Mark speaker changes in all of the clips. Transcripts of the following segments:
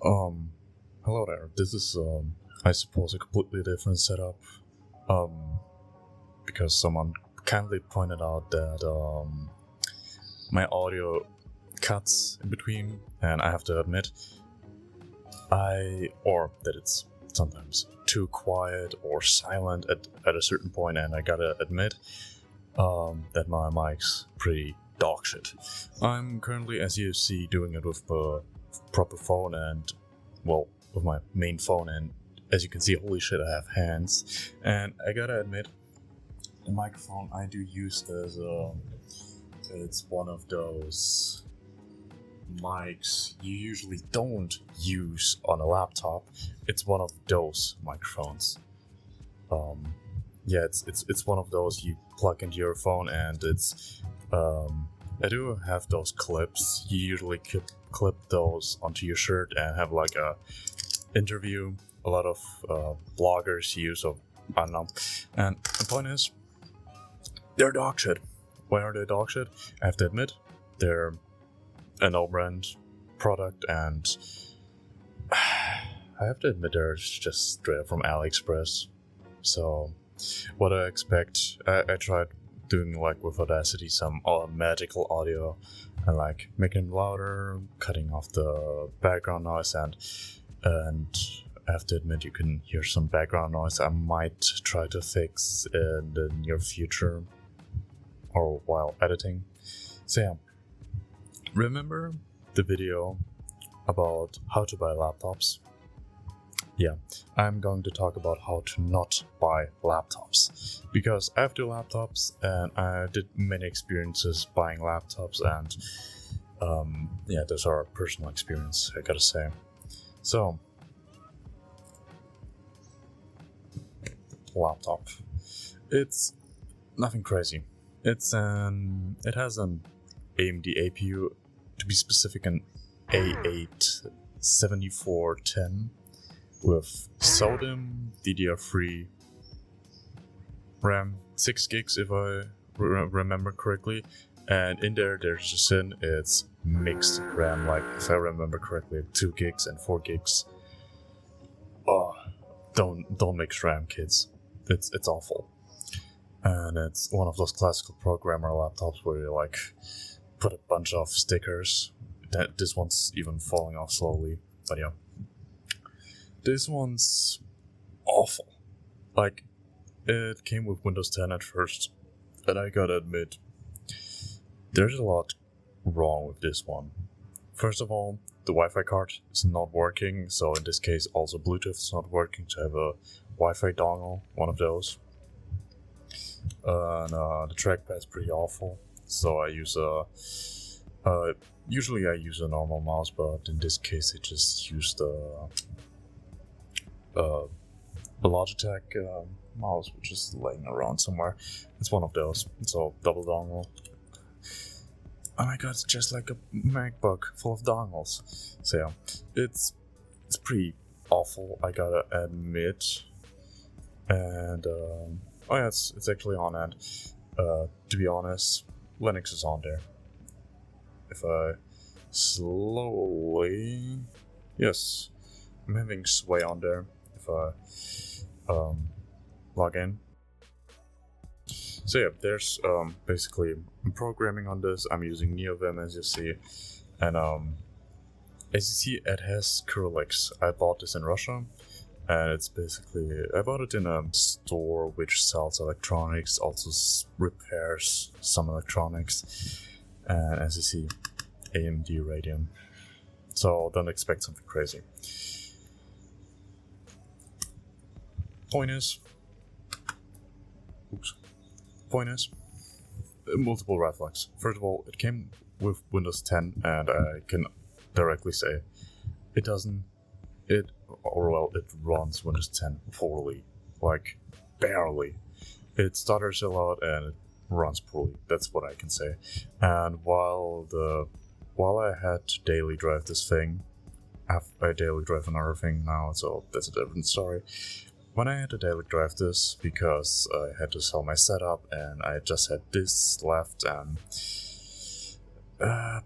Speaker 1: Um, Hello there. This is, I suppose, a completely different setup. Um, because someone kindly pointed out that my audio cuts in between, and I have to admit, or that it's sometimes too quiet or silent at a certain point, and I gotta admit, that my mic's pretty dog shit. I'm currently, as you see, doing it with a proper phone and, well, with my main phone, and as you can see, holy shit, I have hands. And I gotta admit, the microphone I do use is, it's one of those mics you usually don't use on a laptop. It's one of those microphones. Yeah, it's one of those you plug into your phone, and it's I do have those clips. You usually clip those onto your shirt and have like a interview. A lot of bloggers use, or I don't know. And the point is, they're dog shit. Why are they dog shit? I have to admit, they're a no-brand product, and I have to admit they're just straight up from AliExpress. So, what I expect, I tried doing like with Audacity some magical audio and like making it louder, cutting off the background noise, and I have to admit you can hear some background noise. I might try to fix in the near future or while editing. So yeah, remember the video about how to buy laptops? Yeah, I'm going to talk about how to not buy laptops, because I have two laptops and I did many experiences buying laptops, and yeah, those are personal experience, I gotta say. So, laptop, it's nothing crazy. It has an AMD APU, to be specific, an A8 7410 with SODIMM, DDR3 RAM, 6 gigs if I remember correctly, and in there's a sin, it's mixed RAM, like if I remember correctly, 2 gigs and 4 gigs. Oh, don't mix RAM, kids. It's awful. And it's one of those classical programmer laptops where you like put a bunch of stickers. This one's even falling off slowly, but yeah. This one's awful. Like, it came with Windows 10 at first, and I gotta admit, there's a lot wrong with this one. First of all, the Wi-Fi card is not working, so in this case also Bluetooth is not working, so I have a Wi-Fi dongle, one of those. And the trackpad's pretty awful, so I use usually I use a normal mouse, but in this case I just used a Logitech mouse, which is laying around somewhere. It's one of those, so double dongle. Oh my god, it's just like a MacBook full of dongles. So yeah, it's pretty awful, I gotta admit. And oh yeah, it's actually on, and to be honest, Linux is on there. If I slowly, yes, I'm having Sway on there. If I log in. So yeah, there's basically I'm programming on this. I'm using NeoVim, as you see, and as you see, it has Curlix. I bought this in Russia, and it's basically I bought it in a store which sells electronics, also repairs some electronics, and as you see, AMD Radeon. So don't expect something crazy. Point is, multiple red flags. First of all, it came with Windows 10, and I can directly say it doesn't. It runs Windows 10 poorly, like barely. It stutters a lot and it runs poorly. That's what I can say. And while I had to daily drive this thing, I daily drive another thing now, so that's a different story. When I had to daily drive this, because I had to sell my setup and I just had this left, and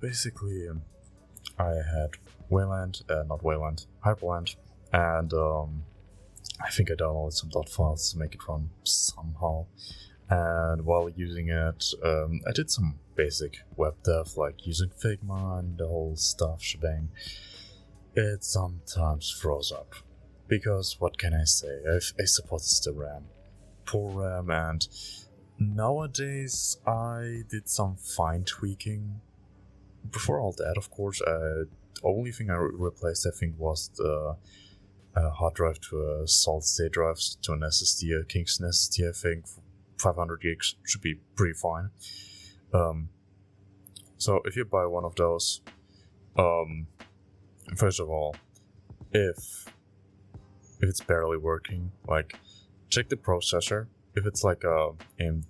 Speaker 1: basically I had Hyperland, and I think I downloaded some .dot files to make it run somehow. And while using it, I did some basic web dev, like using Figma and the whole stuff shebang. It sometimes froze up. Because what can I say? I suppose it's the RAM. Poor RAM, and nowadays I did some fine tweaking. Before all that, of course, the only thing I replaced, I think, was the hard drive to a solid state drive to an SSD, a Kingston SSD. I think 500 gigs should be pretty fine. So if you buy one of those, first of all, if it's barely working, like, check the processor. If it's like a I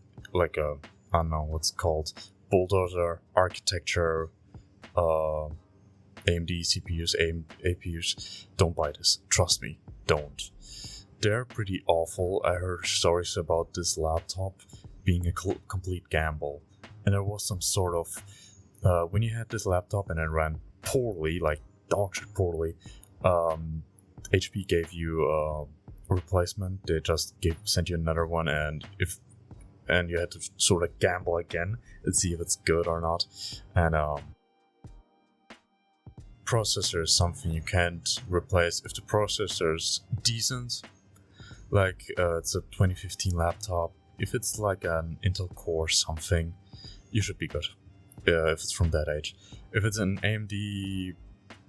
Speaker 1: don't know what's called, bulldozer architecture, AMD CPUs, APUs, don't buy this. Trust me, don't. They're pretty awful. I heard stories about this laptop being a complete gamble, and there was some sort of when you had this laptop and it ran poorly, like dog shit poorly. HP gave you a replacement. They just sent you another one, and you had to sort of gamble again and see if it's good or not. And processor is something you can't replace. If the processor's decent, like it's a 2015 laptop, if it's like an Intel Core something, you should be good. If it's from that age. If it's an AMD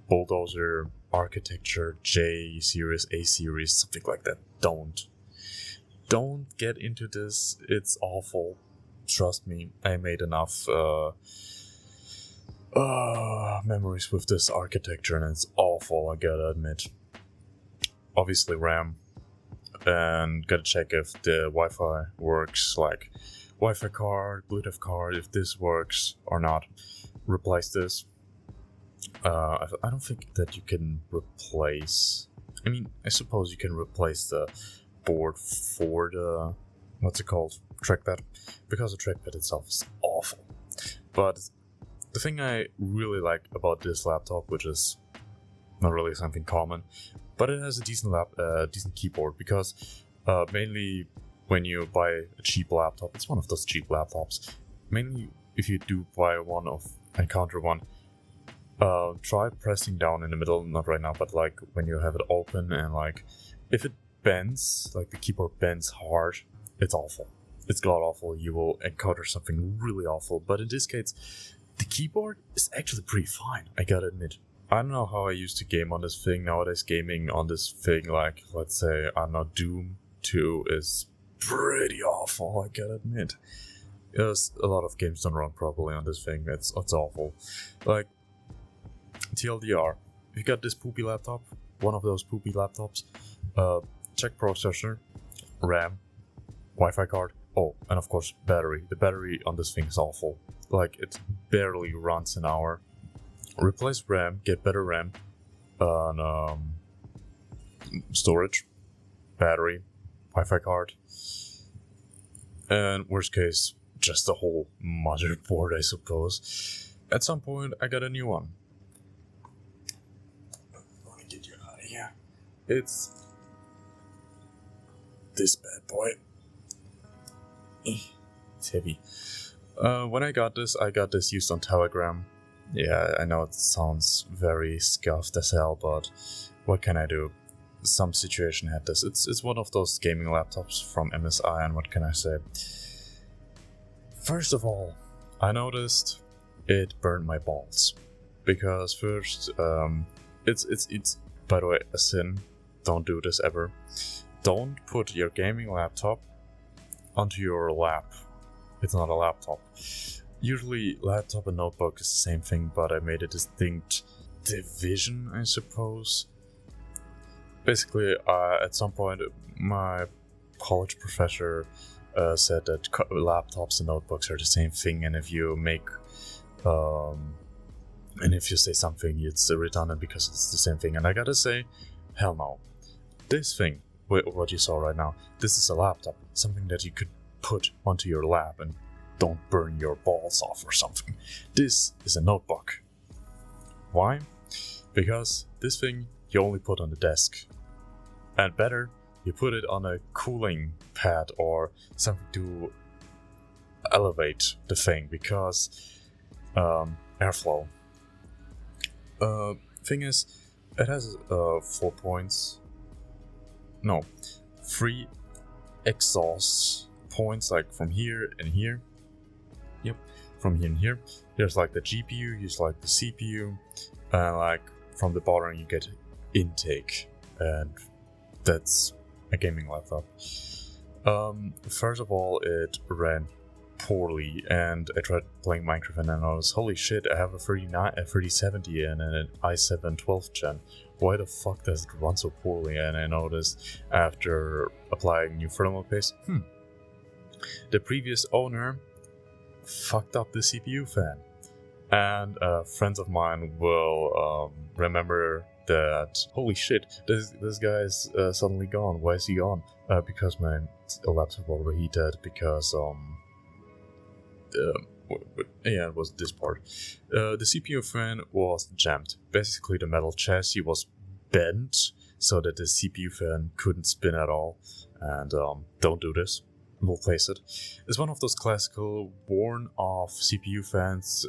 Speaker 1: bulldozer architecture, J series, A series, something like that, don't get into this. It's awful. Trust me, I made enough memories with this architecture, and it's awful, I gotta admit. Obviously RAM, and gotta check if the Wi-Fi works, like Wi-Fi card, Bluetooth card, if this works or not. Replace this. I don't think that you can replace... I mean, I suppose you can replace the board for the... what's it called? Trackpad. Because the trackpad itself is awful. But the thing I really like about this laptop, which is not really something common, but it has a decent keyboard, because mainly when you buy a cheap laptop, it's one of those cheap laptops. Mainly if you do buy encounter one, try pressing down in the middle, not right now, but like when you have it open, and like if it bends, like the keyboard bends hard, it's awful. It's god awful. You will encounter something really awful. But in this case, the keyboard is actually pretty fine, I gotta admit. I don't know how I used to game on this thing. Nowadays, gaming on this thing, like, let's say, I don't know, Doom 2 is pretty awful, I gotta admit. There's a lot of games done wrong properly on this thing. It's awful. Like, TLDR, if you got this poopy laptop, one of those poopy laptops, check processor, RAM, Wi-Fi card, oh, and of course battery. The battery on this thing is awful. Like, it barely runs an hour. Replace RAM, get better RAM, storage, battery, Wi-Fi card, and worst case, just the whole motherboard, I suppose. At some point, I got a new one. Let me get you out of here. It's this bad boy. It's heavy. When I got this used on Telegram. Yeah, I know it sounds very scuffed as hell, but what can I do? Some situation had this. It's one of those gaming laptops from MSI, and what can I say? First of all, I noticed it burned my balls. Because first, it's by the way a sin. Don't do this ever. Don't put your gaming laptop onto your lap. It's not a laptop. Usually laptop and notebook is the same thing, but I made a distinct division, I suppose. Basically, at some point, my college professor said that laptops and notebooks are the same thing, and if you say something, it's redundant because it's the same thing. And I gotta say, hell no. This thing, what you saw right now, this is a laptop, something that you could put onto your lap and don't burn your balls off or something. This is a notebook. Why? because this thing you only put on the desk. And better, you put it on a cooling pad or something to elevate the thing, because airflow. Thing is, it has 4 points. No, 3 exhaust points, like from here and here. Yep, from here and here. There's like the GPU, here's like the CPU, and like from the bottom you get intake, and that's a gaming laptop. First of all, it ran poorly, and I tried playing Minecraft and I noticed, holy shit, I have a 3070 and an i7 12th gen. Why the fuck does it run so poorly? And I noticed after applying new thermal paste, the previous owner fucked up the CPU fan. And friends of mine will remember that, holy shit, this guy is suddenly gone. Why is he gone? Because my laptop overheated, because yeah, it was this part. The CPU fan was jammed. Basically, the metal chassis was bent so that the CPU fan couldn't spin at all. And don't do this. Replace it. It's one of those classical worn-off CPU fans.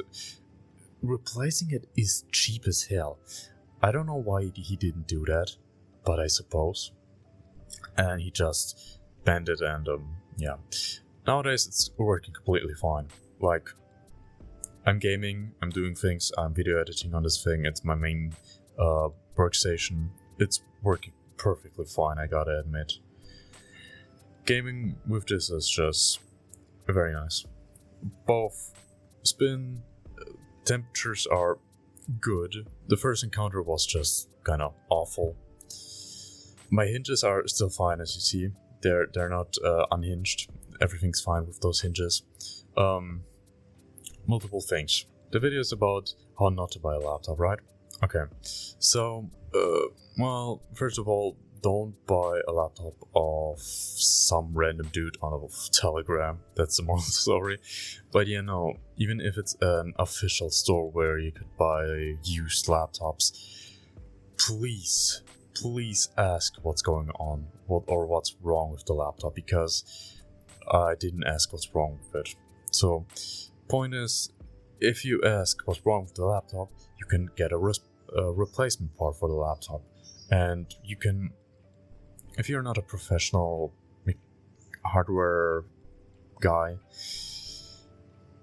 Speaker 1: Replacing it is cheap as hell. I don't know why he didn't do that, but I suppose. And he just bent it, and yeah. Nowadays it's working completely fine. Like, I'm gaming, I'm doing things, I'm video editing on this thing, it's my main workstation. It's working perfectly fine, I gotta admit. Gaming with this is just very nice. Both spin temperatures are good. The first encounter was just kind of awful. My hinges are still fine, as you see. They're not unhinged. Everything's fine with those hinges. Multiple things. The video is about how not to buy a laptop, right? Okay. So, well, first of all, don't buy a laptop of some random dude on a Telegram. That's the moral story. But yeah, no, even if it's an official store where you could buy used laptops, please ask what's going on, or what's wrong with the laptop, because I didn't ask what's wrong with it. So, point is, if you ask what's wrong with the laptop, you can get a replacement part for the laptop. And you can, if you're not a professional hardware guy,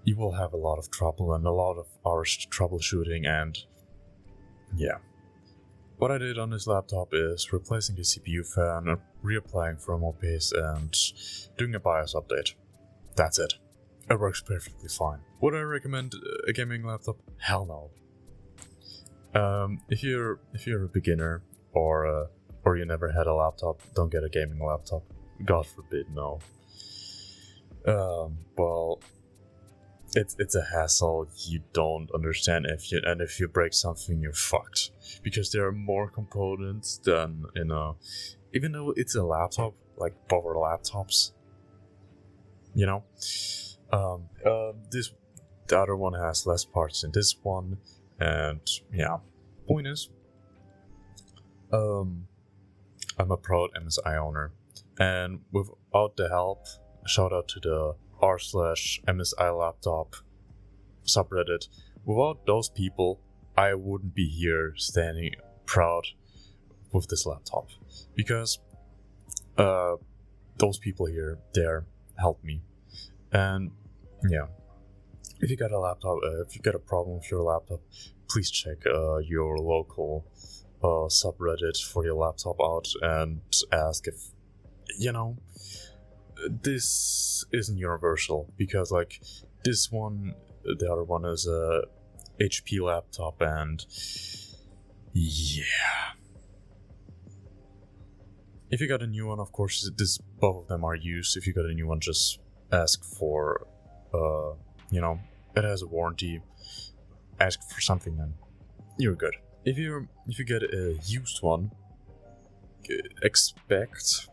Speaker 1: you will have a lot of trouble and a lot of hours troubleshooting, and yeah. What I did on this laptop is replacing the CPU fan, reapplying thermal paste, and doing a BIOS update. That's it. It works perfectly fine. Would I recommend a gaming laptop? Hell no. If you're a beginner, or you never had a laptop, don't get a gaming laptop. God forbid, no. Well, it's a hassle you don't understand. If you break something, you're fucked, because there are more components than in a. Even though it's a laptop, like power laptops, you know. The other one has less parts than this one, and yeah. Point is, I'm a proud MSI owner, and without the help, shout out to the r/MSI laptop subreddit. Without those people, I wouldn't be here standing proud with this laptop, because those people here there helped me. And yeah, if you got a laptop, if you got a problem with your laptop, please check your local subreddit for your laptop out and ask if, you know, this isn't universal, because like this one, the other one is a HP laptop, and yeah. If you got a new one, of course, both of them are used. If you got a new one, just ask for, it has a warranty. Ask for something, and you're good. If you get a used one, expect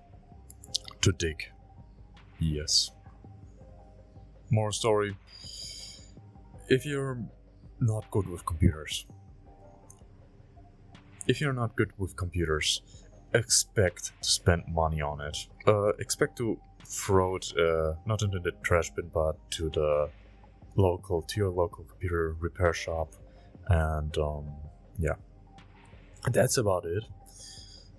Speaker 1: to dig. Yes. More story. If you're not good with computers, if you're not good with computers, expect to spend money on it. Expect to throw it not into the trash bin, but to your local computer repair shop, and yeah, that's about it.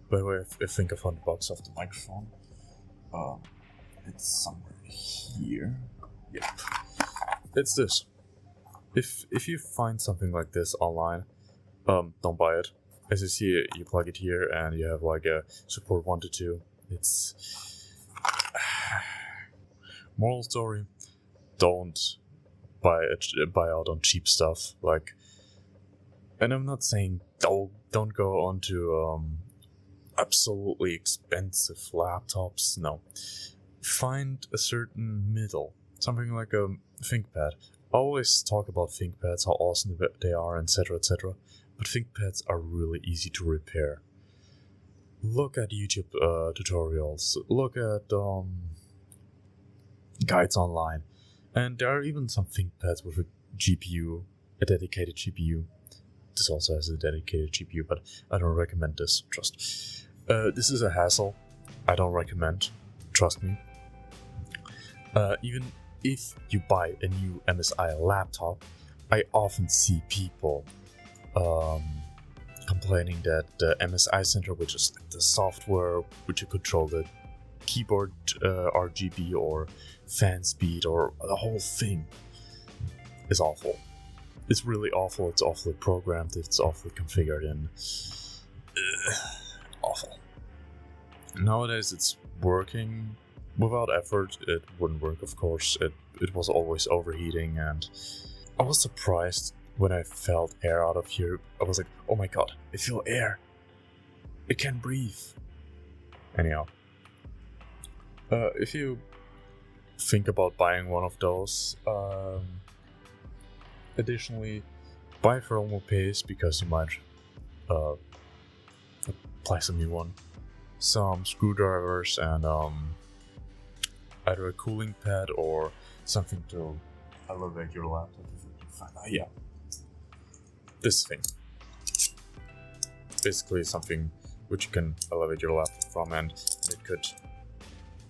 Speaker 1: By the way, I think I found the box of the microphone. It's somewhere here. Yeah, it's this. If you find something like this online, don't buy it. As you see, you plug it here, and you have like a support 1 to 2. It's moral story: don't buy out on cheap stuff. Like, and I'm not saying don't go on to absolutely expensive laptops. No, find a certain middle, something like a ThinkPad. I always talk about ThinkPads, how awesome they are, etc., etc. But ThinkPads are really easy to repair. Look at YouTube tutorials. Look at guides online, and there are even some ThinkPads with a GPU, a dedicated GPU. This also has a dedicated GPU, but I don't recommend this. Trust. This is a hassle. I don't recommend. Trust me. Even if you buy a new MSI laptop, I often see people complaining that the MSI Center, which is the software which you control the keyboard RGB or fan speed or the whole thing, is awful. It's really awful. It's awfully programmed. It's awfully configured, and awful. Nowadays, it's working. Without effort, it wouldn't work, of course. It was always overheating, and I was surprised when I felt air out of here. I was like, oh my god, I feel air. It can breathe. Anyhow, if you think about buying one of those, additionally, buy thermal paste because you might apply some new one, some screwdrivers, and either a cooling pad or something to elevate your laptop. Yeah, this thing. Basically something which you can elevate your laptop from, and it could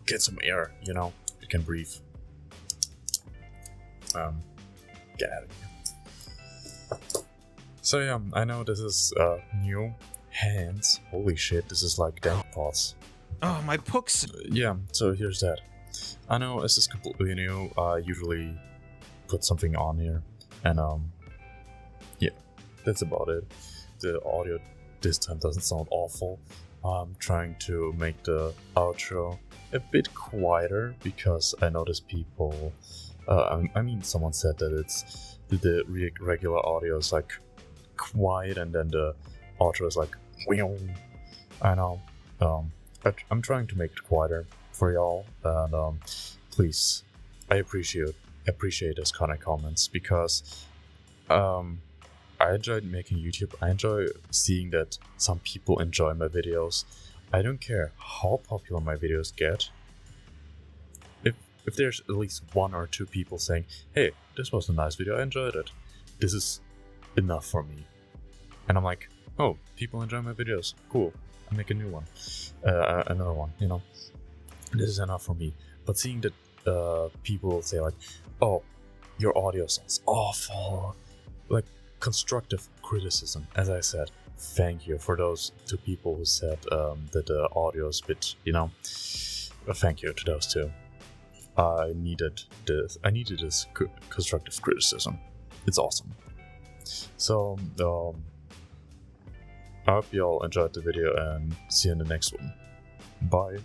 Speaker 1: get some air, you know, it can breathe. Get out of here. So yeah, I know this is new. Hands, holy shit, this is like dank pots.
Speaker 2: Oh, my books.
Speaker 1: Yeah, so here's that. I know this is completely new. I usually put something on here, and yeah, that's about it. The audio this time doesn't sound awful. I'm trying to make the outro a bit quieter because I noticed people. I mean, someone said that it's the regular audio is like quiet, and then the outro is like. I know. I'm trying to make it quieter for y'all, and please, I appreciate those kind of comments because I enjoyed making YouTube. I enjoy seeing that some people enjoy my videos. I don't care how popular my videos get. If there's at least 1 or 2 people saying, "Hey, this was a nice video, I enjoyed it," this is enough for me. And I'm like, oh, people enjoy my videos. Cool. I make a new one, another one. You know, this is enough for me. But seeing that people say like, "Oh, your audio sounds awful," like constructive criticism. As I said, thank you for those 2 people who said that the audio is a bit, you know. Thank you to those 2. I needed this constructive criticism. It's awesome. So I hope you all enjoyed the video, and see you in the next one. Bye.